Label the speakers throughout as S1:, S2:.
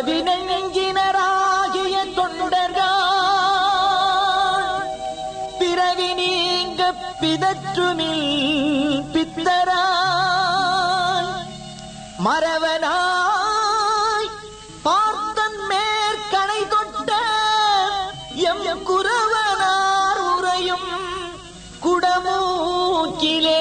S1: துறவினை நெஞ்சினராகிய தொண்டர்கள் பிறவி நீங்க பிதற்றுமில் பித்தராய் மறவனாய் பார்த்தன் மேற்கணை தொட்ட எம் குறவனார் உரையும் குடமூக்கிலே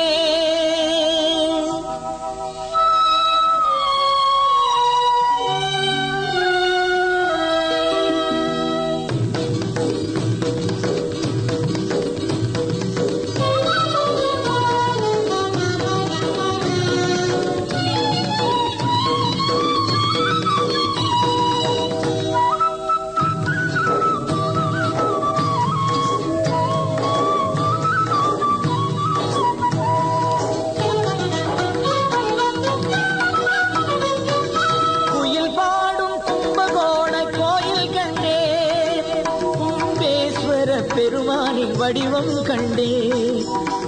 S1: பெருமானின் வடிவம் கண்டே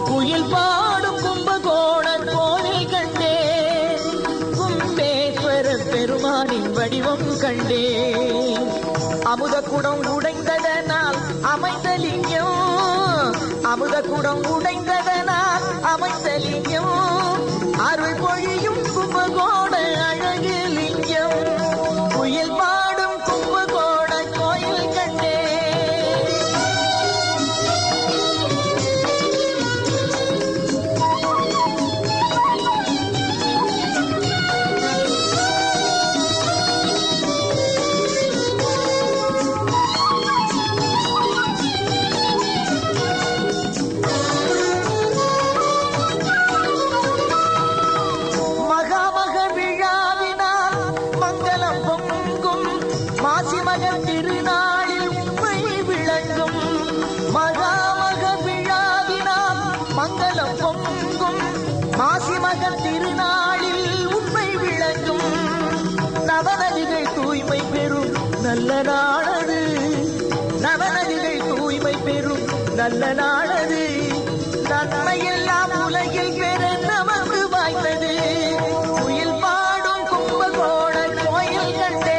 S1: குயில் பாடும் கும்பகோண கோவில் கண்டே கும்பேஸ்வர பெருமானின் வடிவம் கண்டே அமுத குடம் உடைந்ததனால் அமைந்த லிங்கம் அமுத குடம் உடைந்ததனால் அமைந்த லிங்கம் அருள் பொழியும் கும்பகோண அழகு லிங்கம் குயில் பாடும் கும்பகோண கோயில் கண்டே மாசிமகன் திருநாளில் உண்மை விளங்கும் மகாமக விழாவினால் மங்களம் பொங்கும் மாசிமகன் திருநாளில் உண்மை விளங்கும் நவநதிகள் தூய்மை பெறும் நல்ல நாளது நவநதிகள் தூய்மை பெறும் நல்ல நாளது நன்மையெல்லாம் உலகில் பெற நமக்கு வாய்த்தது குயில் பாடும் கும்பகோண கோயில் கண்டே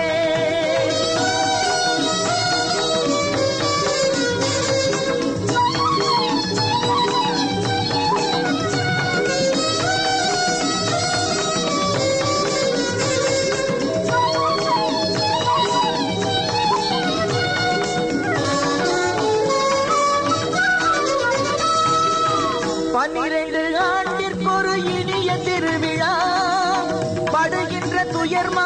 S1: பன்னிரண்டு ஆண்டிற்கொரு இனிய திருவிழா படுகின்ற துயர்மா